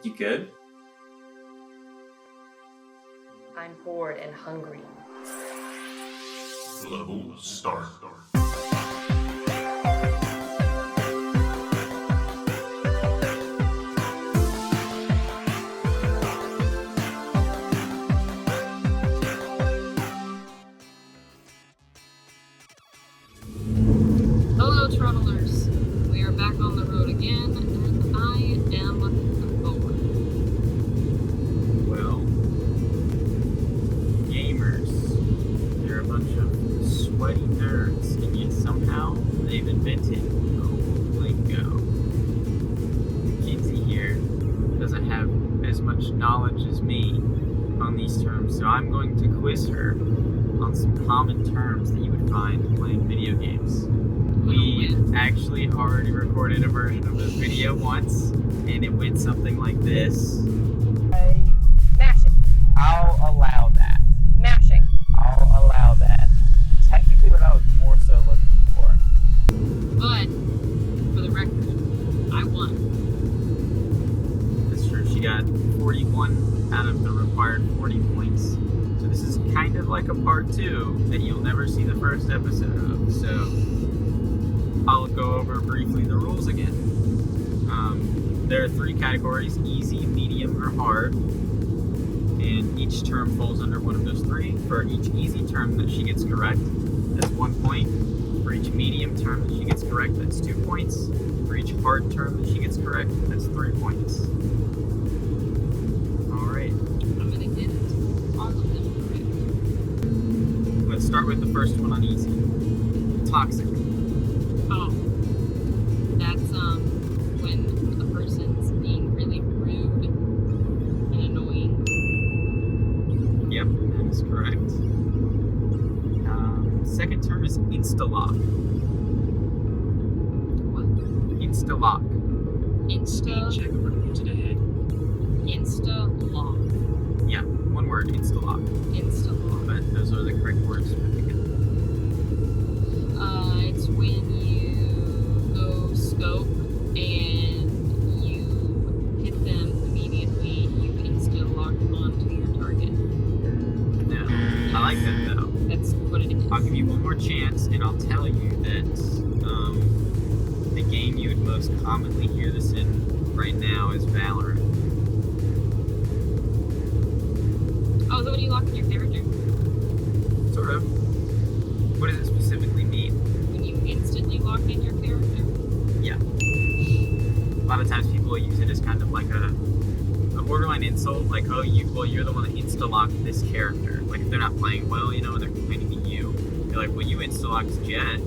You good? I'm bored and hungry. Level start. Hello, travelers. We are back on the road again, and I am bored. Well, gamers, they're a bunch of sweaty nerds, and yet somehow they've invented lingo. McKenzie here doesn't have as much knowledge as me on these terms, so I'm going to quiz her on some common terms that you would find playing video games. We actually already recorded a version of this video once, and it went something like this. Mashing. I'll allow that. Mashing. I'll allow that. Technically what I was more so looking for. But, for the record, I won. That's true, she got 41 out of the required 40 points. So this is kind of like a part 2 that you'll never see the first episode of. So I'll go over briefly the rules again. There are 3 categories: easy, medium, or hard. And each term falls under one of those 3. For each easy term that she gets correct, that's 1 point. For each medium term that she gets correct, that's 2 points. For each hard term that she gets correct, that's 3 points. Alright. I'm gonna get all of them correct. Let's start with the first one on easy. Toxic. Oh. That's, when a person's being really rude and annoying. Yep, that is correct. Second term is insta-lock. What? Insta-lock. Insta-lock. Yeah, one word, insta-lock. Insta-lock. But those are the correct words to put together. It's when you go scope and you hit them immediately, you insta-lock onto your target. No, I like that though. That's what it is. I'll give you one more chance, and I'll tell you that the game you would most commonly hear this in right now is Valorant. Oh, is that when you lock in your character? Sort of. What does it specifically mean? When you instantly lock in your character? Yeah. A lot of times people use it as kind of like a borderline insult, like, oh, you're the one that insta-locked this character. Like, if they're not playing well, you know, and they're complaining to you, you're like, well, you insta-locked Jet.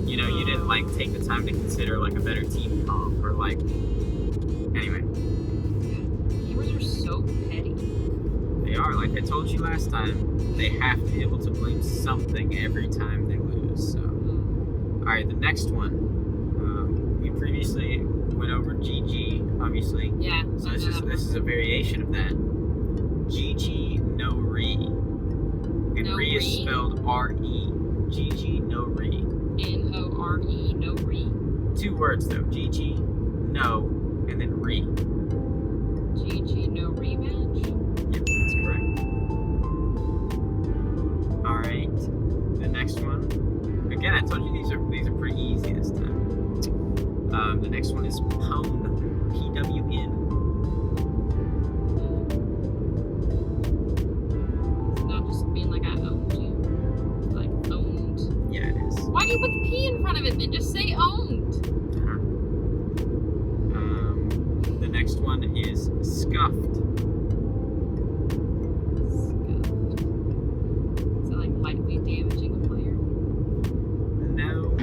You know, you didn't, like, take the time to consider, like, a better team comp, or, like, anyway. Gamers are so petty. They are, like I told you last time, they have to be able to blame something every time they lose, so. Alright, the next one. We previously went over GG, obviously. Yeah. So this is a variation of that. GG no re. And No re is re? spelled R-E. GG no re. N-O-R-E, no re. 2 words though. GG, no, and then re. GG, no rematch? Yep, that's correct. Alright. The next one. Again, I told you these are pretty easy this time. The next one is Pwn. P-W-N. It's not just being like, I owned you. Like, owned. Yeah, it is. Why do you put the P in front of it then? Just say owned. The next one is Scuffed. Scuffed. Is it like lightly damaging a player? No.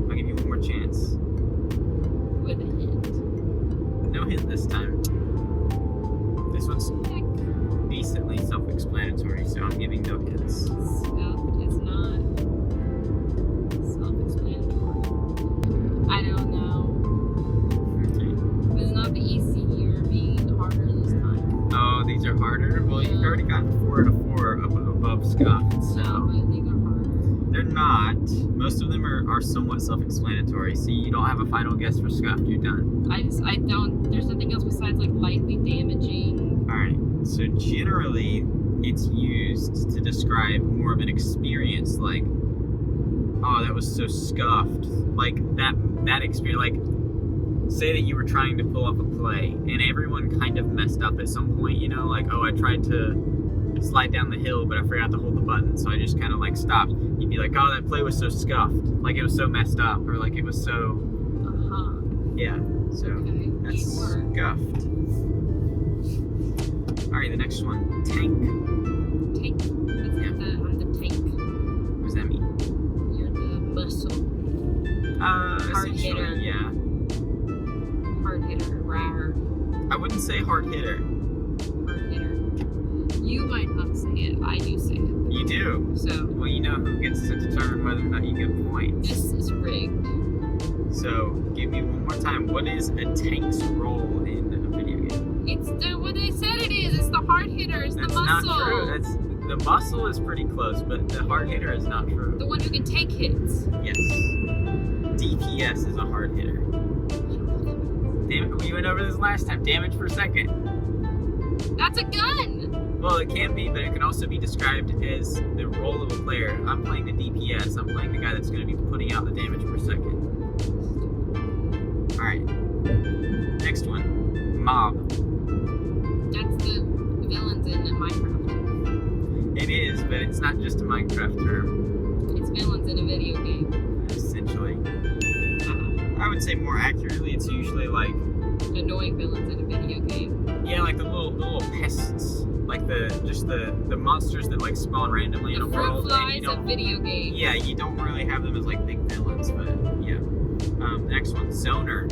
I'll give you one more chance. With a hint. No hint this time. This one's decently self-explanatory, so I'm giving no hints. Scuffed is not self-explanatory. I don't know. Okay. It's not the easier being harder this time. Oh, these are harder? Well, you've already gotten 4 out of 4 above Scuffed, so No, but these are harder. they're got, most of them are somewhat self-explanatory. So you don't have a final guess for Scuffed. You're done. I don't. There's nothing else besides like lightly damaging. All right. So generally, it's used to describe more of an experience, like, oh, that was so scuffed. Like that experience, like, say that you were trying to pull off a play and everyone kind of messed up at some point, you know, like, oh, I tried to slide down the hill, but I forgot to hold the button, so I just kind of like stopped. You'd be like, oh, that play was so scuffed, like it was so messed up, or like it was so, yeah, so Okay, that's sure. scuffed. All right, the next one, tank. Tank. That's Yeah. I'm the tank. What does that mean? You're the muscle. Essentially, hitter. yeah. Hard hitter. Rar. I wouldn't say hard hitter. Hard hitter. You might not say it. I do say it. You do. So Well, you know who gets to determine whether or not you get points. this is rigged. So, give me one more time. What is a tank's role in a video game? It's what they said it is. It's the hard hitter. It's That's the muscle. not true. The muscle is pretty close, but the hard hitter is not true. The one who can take hits. Yes. DPS is a hard hitter. We went over this last time. Damage per second. That's a gun. Well, it can be, but it can also be described as the role of a player. I'm playing the DPS. I'm playing the guy that's going to be putting out the damage per second. Alright. Next one. Mob. That's the villains in Minecraft. It is, but it's not just a Minecraft term, It's villains in a video game. essentially. I would say more accurately, it's usually like, Annoying villains in a video game. yeah, like the little pests. Like the monsters that like spawn randomly in a The fruit world. And flies you of don't, video games. yeah, you don't really have them as like big villains, but yeah. Next one, Zoner.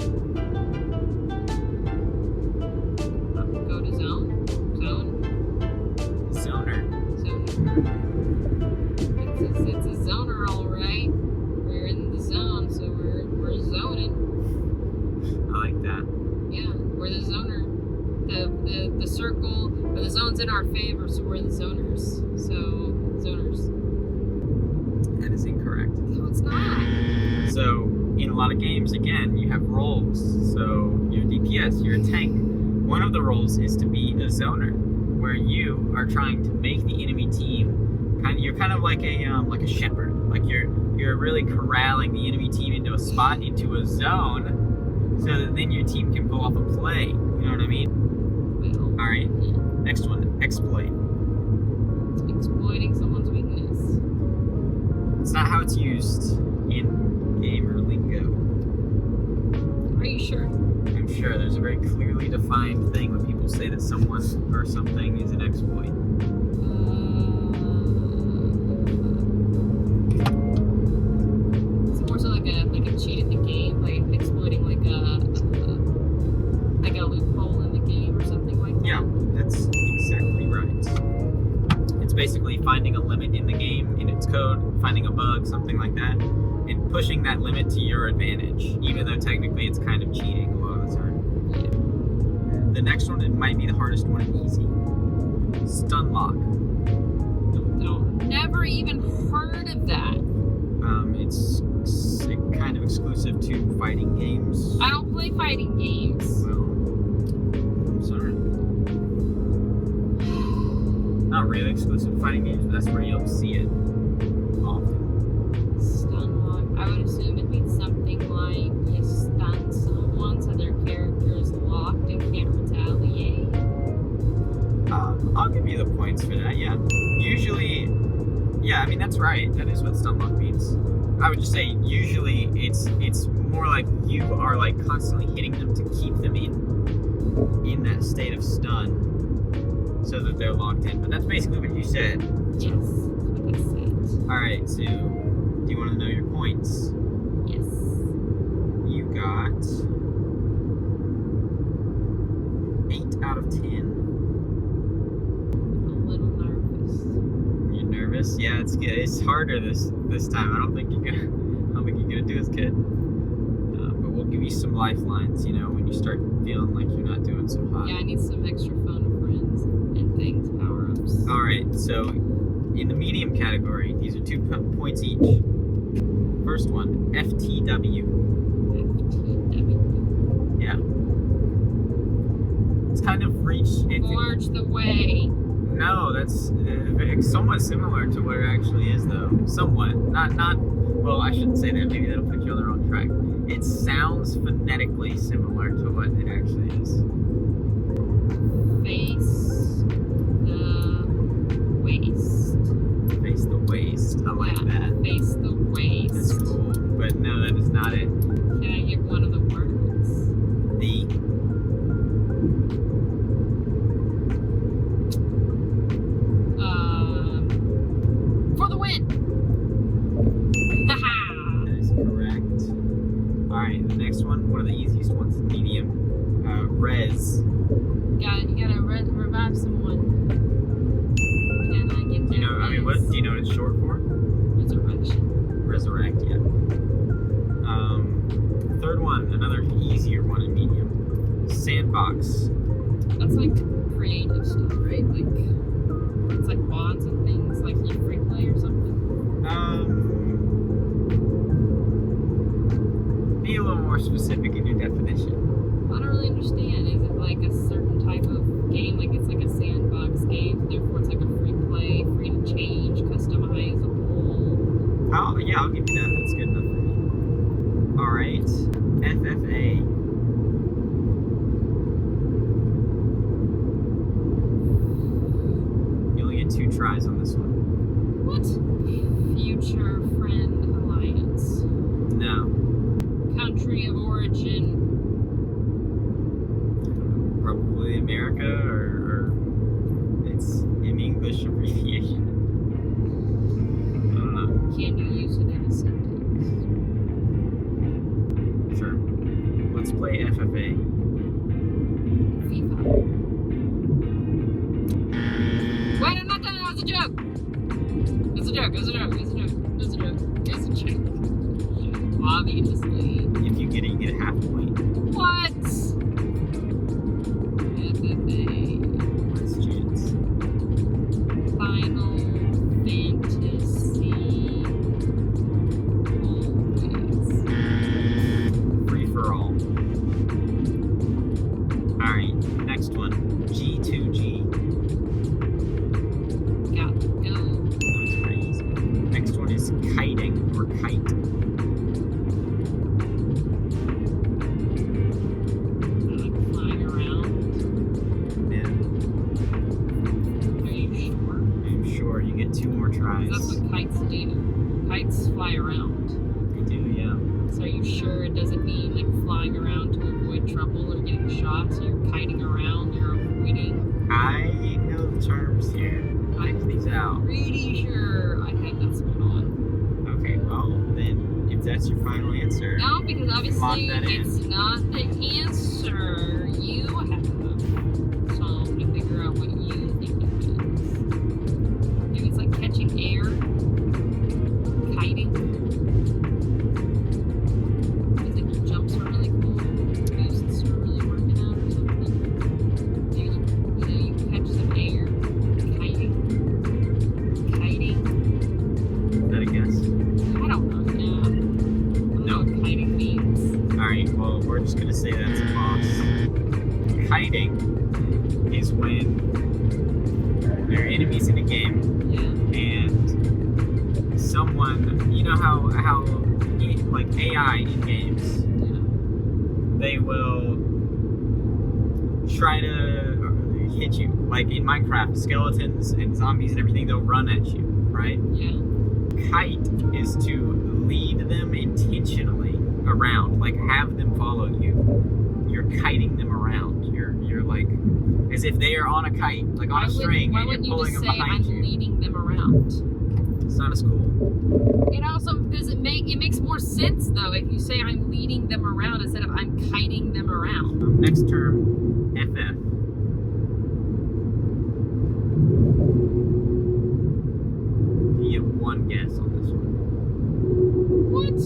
Go to zone. Zoner. It's a zoner, all right. We're in the zone, so we're zoning. I like that. Yeah, we're the zoner. The circle, or the zone's in our favor, so we're the zoners. So zoners. That is incorrect. No, it's not. So in a lot of games, again, you have roles. So you're DPS, you're a tank. One of the roles is to be a zoner, where you are trying to make the enemy team you're kind of like a shepherd. Like you're really corralling the enemy team into a spot, into a zone, so that then your team can pull off a play. You know what I mean? Well, All right. Next one, exploit. exploiting someone's weakness. It's not how it's used in gamer lingo. Are you sure? I'm sure there's a very clearly defined thing when people say that someone or something is an exploit. It's more so like a cheat in the game, like exploiting like a loophole in the game or something like that. Yeah, that's exactly right. It's basically finding a limit in the game, in its code, finding a bug, something like that, and pushing that limit to your advantage, even though technically it's kind of cheating a lot of the time. Yeah. The next one, it might be the hardest one and easy. Stun lock. Never even heard of that. It's kind of exclusive to fighting games. I don't play fighting games. Well, I'm sorry. Not really exclusive to fighting games, but that's where you'll see it often. Stun lock. I would assume it means something like you stun someone so their character is locked and can't retaliate. I'll give you the points for that, yeah. Usually, yeah, I mean, that's right. That is what stun lock means. I would just say usually it's more like you are like constantly hitting them to keep them in that state of stun so that they're locked in. But that's basically what you said. Yes, that's what I said. Alright, so do you want to know your points? Yes. You got 8 out of 10. I'm a little nervous. You're nervous? Yeah, it's good. It's harder this time. I don't think you're gonna do as good. But we'll give you some lifelines. You know, when you start feeling like you're not doing so hot. Yeah, I need some extra phone friends and things, power ups. All right. So in the medium category, these are 2 points each. First one, FTW. FTW. Yeah. It's kind of reached. Forge the way. No, that's somewhat similar to what it actually is, though. Somewhat. Not. Well, I shouldn't say that. Maybe that'll put you on the wrong track. It sounds phonetically similar to what it actually is. Face the waist. Face the waist. I like that. Face the waist. That's cool. But no, that is not it. Can I get one of the words? The. For the win. Haha. That is correct. Alright, the next one of the easiest ones, medium. Res. You gotta revive someone. Can I get that? Do you know what it's short for? Resurrection. Resurrect, yeah. Third one, another easier one in medium. Sandbox. That's like creative stuff, right? Like it's like mods and things, like you free play or something. Be a little more specific in your definition. I don't really understand. Is it like a certain type of game? Like it's like a sandbox game, therefore it's like a free play, free to change, customizable. Oh, yeah, I'll give you that. That's good enough for me. Alright. FFA. You only get 2 tries on this one. What? Future Friend Alliance. No. Country of origin. Probably America or it's an English abbreviation. I don't know. Can you use it in a sentence? Sure. Let's play FFA. FIFA. Wait, I'm not done. That was a joke. It's a joke. It's a joke. It's a joke. It's a joke. It's a joke. Obviously. If you get it, you get a half point. What? Questions. Final Fantasy. Always. Free for all. Alright, next one. G2G. Got to go. That's pretty easy. Next one is kiting or kite. Like flying around. Yeah, Are you sure? I'm sure you get 2 more tries. That's what kites do. Kites fly around. They do, yeah. So are you sure it doesn't mean like flying around to avoid trouble or getting shot? So you're kiting around, you're avoiding. I know the terms here. Check these out. Pretty sure I had that spot on. Okay, well, then, if that's your final answer, No, because lock obviously that in. it's not the answer you have. So I'm gonna figure out what you think it means. Maybe it's like catching air, kiting. Because like your jumps are really cool, boosts are really working out or something. Maybe you catch some air, kiting. is that a guess? I don't know. Yeah. I don't know what kiting means. Alright, well, we're just gonna say that's a toss. Kiting is when there are enemies in a game Yeah. and someone, you know how like AI in games, Yeah. they will try to hit you. Like in Minecraft, skeletons and zombies and everything, they'll run at you, right? Yeah. Kite is to lead them intentionally around, like have them follow you. You're kiting them around. You're like as if they are on a kite, like on a string, Why and wouldn't you're you pulling just them say behind I'm you. leading them around? It's not as cool. It also it makes more sense though if you say I'm leading them around instead of I'm kiting them around. Next term, FF. You get 1 guess on this one. What?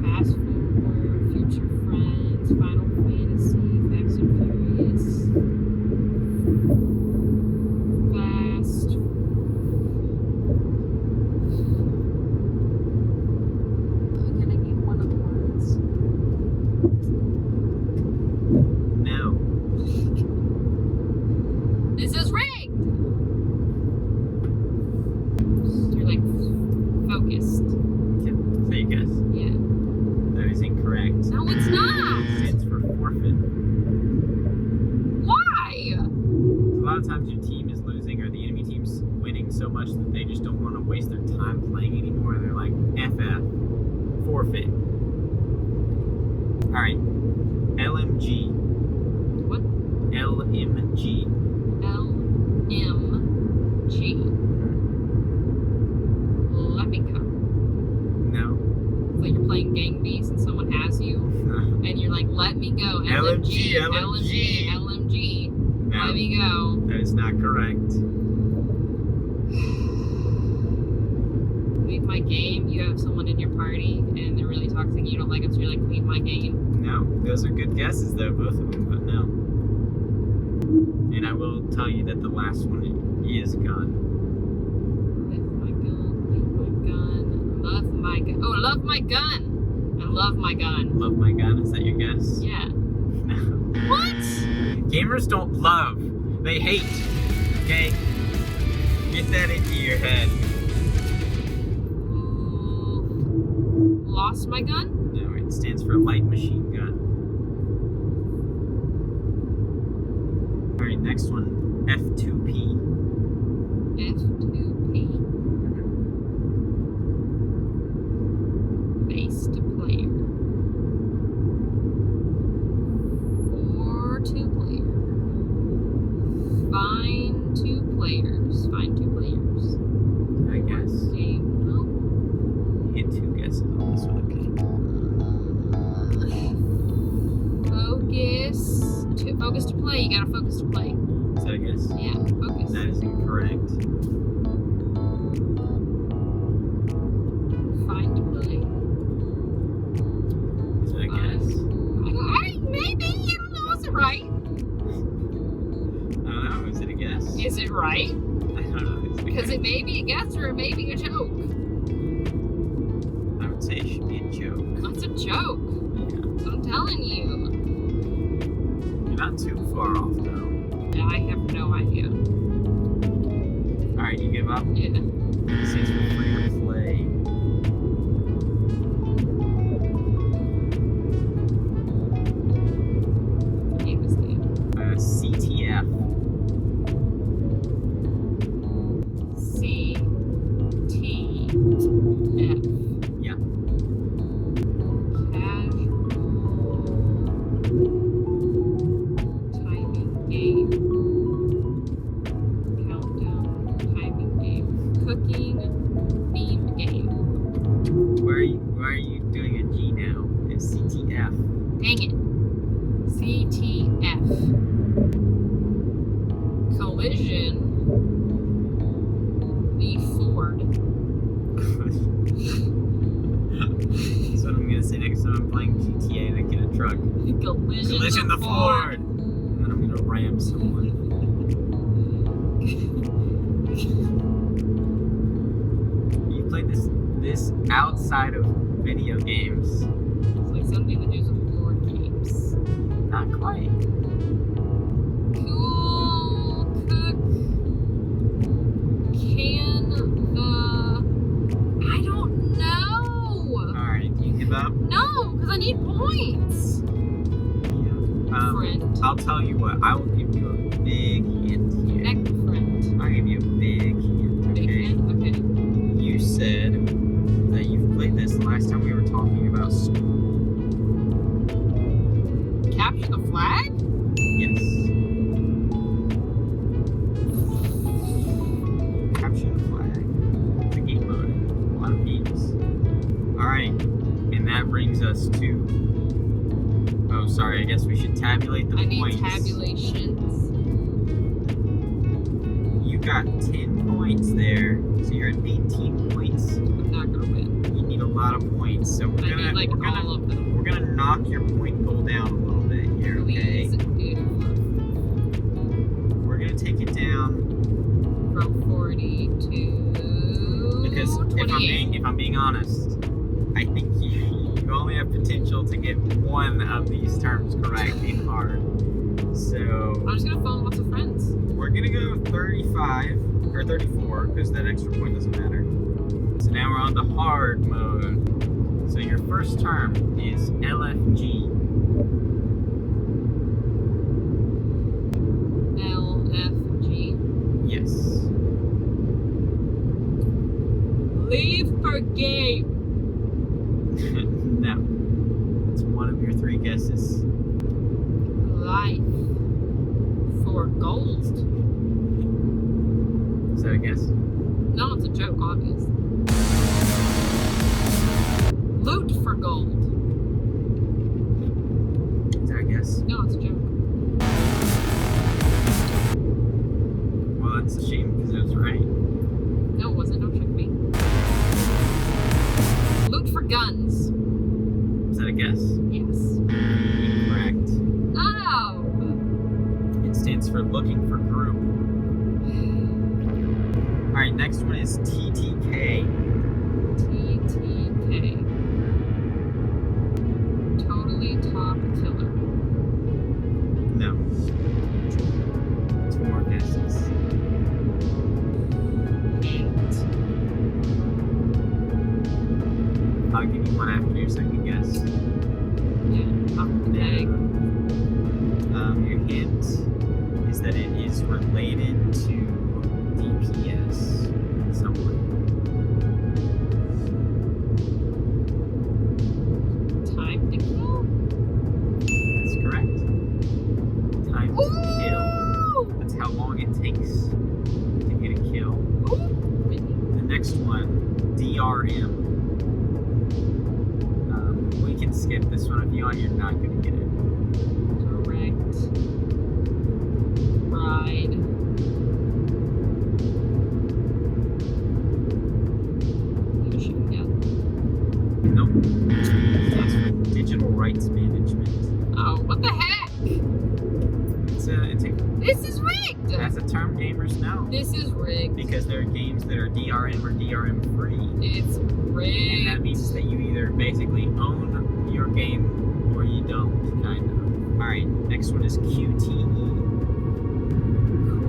Fast Forward, Future Friends, Final Fantasy, Fast and Furious. Fast. of times your team is losing or the enemy team's winning so much that they just don't want to waste their time playing anymore. They're like, FF, forfeit. Alright, LMG. What? LMG. LMG. Let me go. No. It's like you're playing Gang Beasts and someone has you, and you're like, let me go. LMG. LMG. No, Let me go. that is not correct. Leave my game. You have someone in your party, and they're really toxic. You don't like them, so you're like, leave my game. No, those are good guesses though, both of them, but no. And I will tell you that the last one is gun. Leave my gun. Leave my gun. Love my gun. Oh, love my gun. I love my gun. Love my gun, is that your guess? Yeah. No. What? Gamers don't love, they hate, okay? Get that into your head. Lost my gun? No, it stands for light machine gun. Alright, next one, F2P. F2P. Base to player. For 2 player. Find 2 players. Find 2 players. I guess. Game. Oh. You get 2 guesses on this one, Focus. Focus to play. You gotta focus to play. okay? Is that a guess? Yeah, focus. That is incorrect. Find to play. Is that a guess? Maybe. I don't know. Is it right? I don't know, is it a guess? Is it right? I don't know, is it a Because guess? it may be a guess or it may be a joke. I would say it should be a joke. That's a joke. Yeah. So I'm telling you. You're not too far off though. I have no idea. Alright, you give up? Yeah. It says for free to play. Name this game. CTF. CTF. Yeah. Casual timing game. Countdown timing game. Cooking themed game. Why are you doing a G now? It's CTF. Dang it. CTF. Collision. The Ford. That's what I'm gonna say next time I'm playing GTA and I get a truck. Collision the Ford! And then I'm gonna ram someone. You played this outside of video games. It's like something to do with board games. Not quite. Cool cook. Can the... I don't know. Alright, you give up? No, because I need points. Yeah. Friend. I'll tell you what, I will give you a big hint here. Neck friend. I'll give you a big hint, Big okay? hand? Okay. You said that you've played this the last time we were talking about school. Capture the flag? Yes. Capture the flag. It's a game mode. A lot of games. Alright. And that brings us to... Oh, sorry. I guess we should tabulate the I points. need tabulations. You got 10 points there. So you're at 18 points. I'm not gonna win. You need a lot of points. So I need like all of them. we're gonna knock your point goal down a little bit here, okay? Please do. We're gonna take it down From 40 to because 28. if I'm being honest, I think you only have potential to get one of these terms correct in hard. So I'm just gonna phone lots of friends. we're gonna go 35 or 34 because that extra point doesn't matter. So now we're on the hard mode. So your first term is LFG. LFG. for gold. Is that a guess? No, it's a joke, obvious. Loot for gold. Is that a guess? No, it's a joke. Well, that's a shame because it was right. No, it wasn't. Don't trick me. Loot for guns. Is that a guess? Yes. Incorrect. Oh! It stands for looking for group. Alright, next one is TTK. TTK. Totally top killer. No. 2 more guesses. Hint. I'll give you one after your second guess. Yeah, top of the bag. Your hint is that it is related to DPS in some way. Time to kill? That's correct. Time to kill. Ooh! That's how long it takes to get a kill. The next one, DRM. We can skip this one if you want. You're not going to get it. Direct. Ride. You should get. Nope. It stands for digital rights management. Oh, what the heck? This is rigged! That's a term gamers know. This is rigged. Because there are games that are DRM or DRM free. It's rigged. And that means that you either basically own your game or you don't, kind of. Alright, next one is QTE.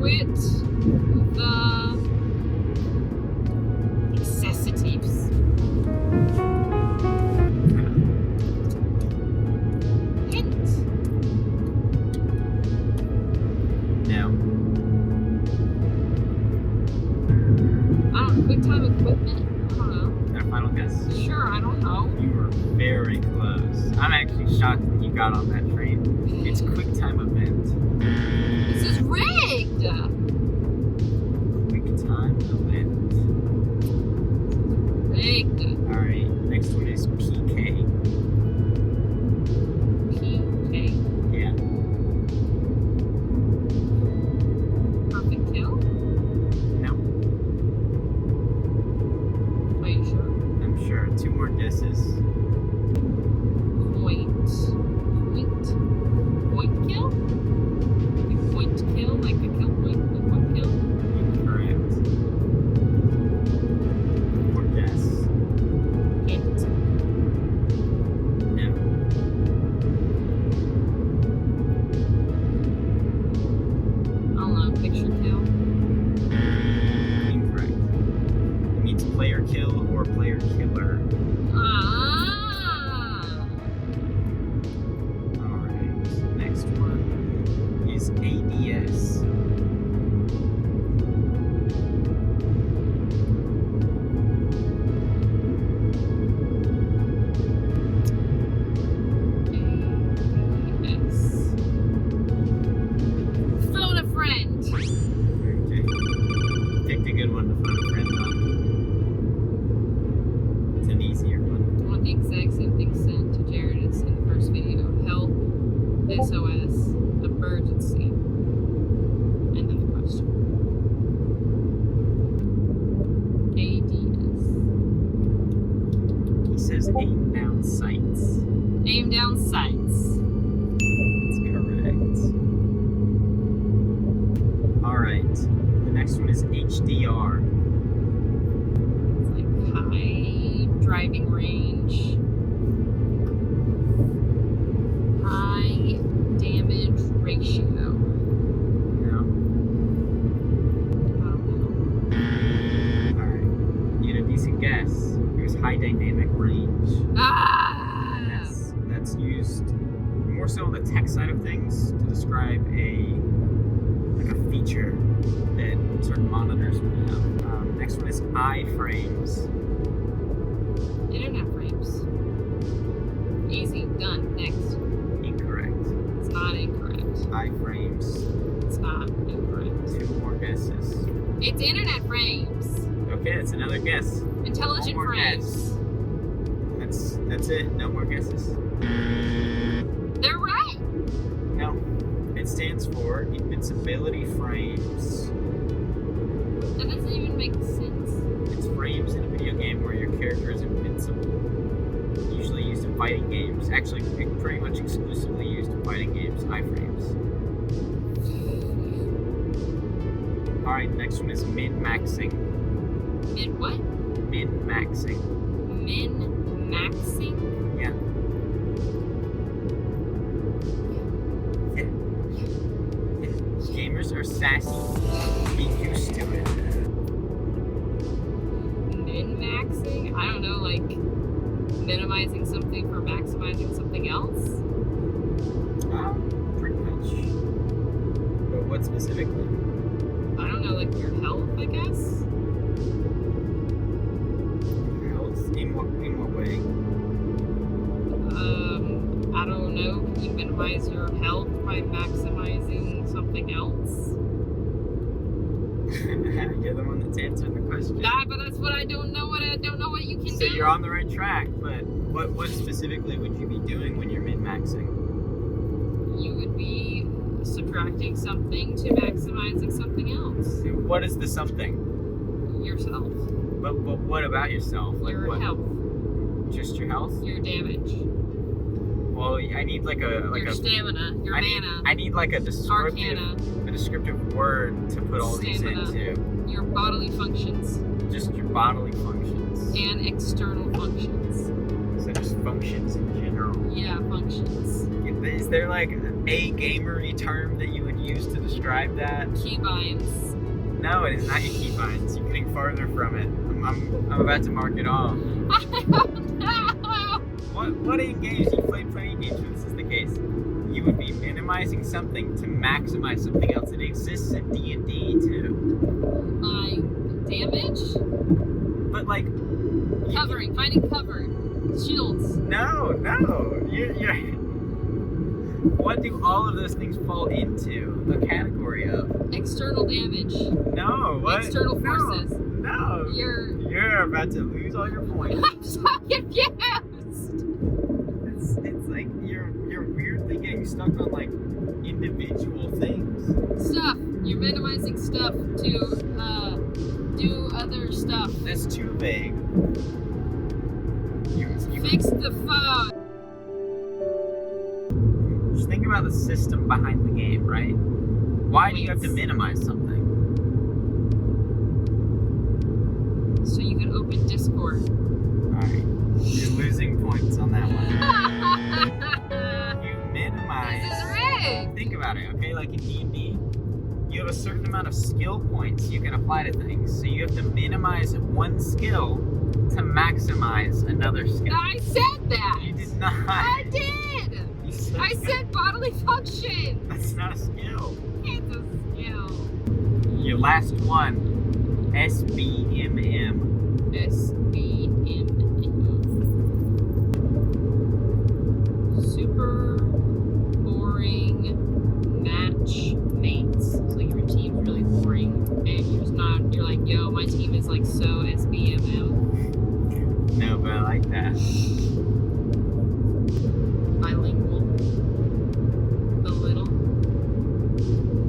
Quit the excessitives. Hint. No. I don't know, quick time equipment? I don't know. Is that a final guess? Sure, I don't know. You were very close. I'm actually shocked that you got on that train. It's QuickTime Event. This is rigged! QuickTime Event. Rigged. Alright, next one is PK. PK. Yeah. Perfect kill? No, Are you sure? I'm sure. 2 more guesses. Point. Point kill? Like point kill? Like a kill point? Like point kill? Incorrect. 1 more guess. Hint. No. I don't know, picture kill? Incorrect. It means player kill or player killer. Ah! Alright. Next one is ADS. Yes. Phone a friend! Okay. Picked a good one to phone a friend on. It's an easier one. I want the exact same thing sent to Jared as in the first video. Help, SOS, emergency. And then the question. ADS. He says aim down sights. Aim down sights. That's correct. Alright. The next one is HDR. It's like high driving range. High damage ratio. No. I don't know. Alright. You had a decent guess. Here's high dynamic range. Ah! That's used more so on the tech side of things to describe a feature that certain monitors would have. Next one is iframes. Internet frames. Easy. Done. Next. Incorrect. It's not incorrect. Iframes. It's not. not incorrect. 2 more guesses. It's internet frames. Okay, that's another guess. Intelligent One more frames. guess. That's it. No more guesses. They're right. No. It stands for invincibility frames. That doesn't even make sense. It's frames in a video game where your character is invincible. Usually used in fighting games. Actually, pretty much exclusively used in fighting games. Iframes. Alright, next one is min-maxing. Min what? Min-maxing. Min-maxing? Yeah. Gamers are sassy. Be used to it. Min-maxing? I don't know, like minimizing something for maximizing something else? Pretty much. But what specifically? I don't know, like your health, I guess? Health? In what way? I don't know. Can you minimize your health by maximizing something else? You're the one that's answering the question. Yeah, but that's what I don't know. I don't know what you can So do. you're on the right track, but what specifically would you be doing when you're min-maxing? You would be subtracting something to maximizing something else. What is the something? Yourself. But what about yourself? Like Your what? health. Just your health? Your damage. Well, I need like Your a stamina. Your mana. I need like a descriptive word to put all these Stamina. into. Your bodily functions. Just your bodily functions. And external functions. So just functions in general. Yeah, functions. Is there like a gamery term that you would use to describe that? Keybinds. No, it is not your keybinds. You're getting farther from it. I'm about to mark it off. I don't know. What in games? You've played plenty of games where this is the case. You would be minimizing something to maximize something else. It exists in D&D too. My damage? But like... Covering. Finding cover. Shields. No. You're... What do all of those things fall into a category of? External damage. No, what? External forces. No. You're about to lose all your points. I'm so confused. It's like you're weirdly getting stuck on like individual things. Stuff. You're minimizing stuff to do other stuff. That's too vague. You Fix the phone. just think about the system behind the game, right? Why do you have to minimize something? So you can open Discord. Alright. You're losing points on that one. You minimize. This is rigged. Think about it, okay? Like in D&D, you have a certain amount of skill points you can apply to things. So you have to minimize one skill to maximize another skill. I said that. You did not. I did. You said I said bodily function. that's not a skill. It's a skill. Your last one, SBMM. SBMM. Super boring match mates. So like your team's really boring and you're like, yo, my team is like so SBMM. No, but I like that. Bilingual. A little.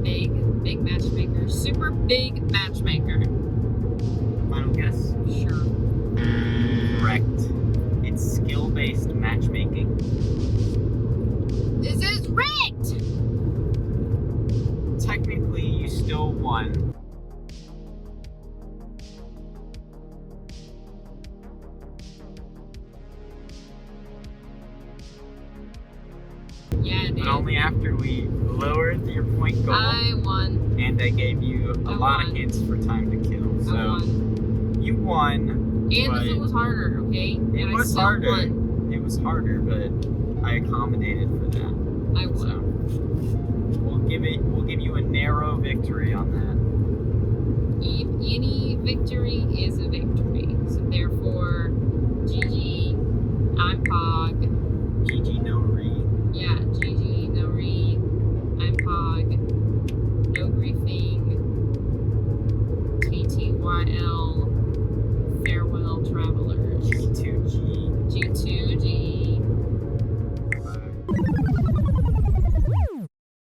Big matchmaker. Super big matchmaker. Final guess. Sure. Correct. It's skill-based matchmaking. This is rigged! Technically, you still won. Yeah, dude. But only after we lowered your point goal. I won. And I gave you a lot of won. hints for time to kill. I So won. you won. And this one was harder, okay? It And I was still harder. won. It was harder, but I accommodated for that. I won. So we'll give you a narrow victory on that. Any victory is a victory. So therefore, GG, I'm Pog. GG no re. Yeah, GG, no re, I'm Pog. No grief IL farewell traveler.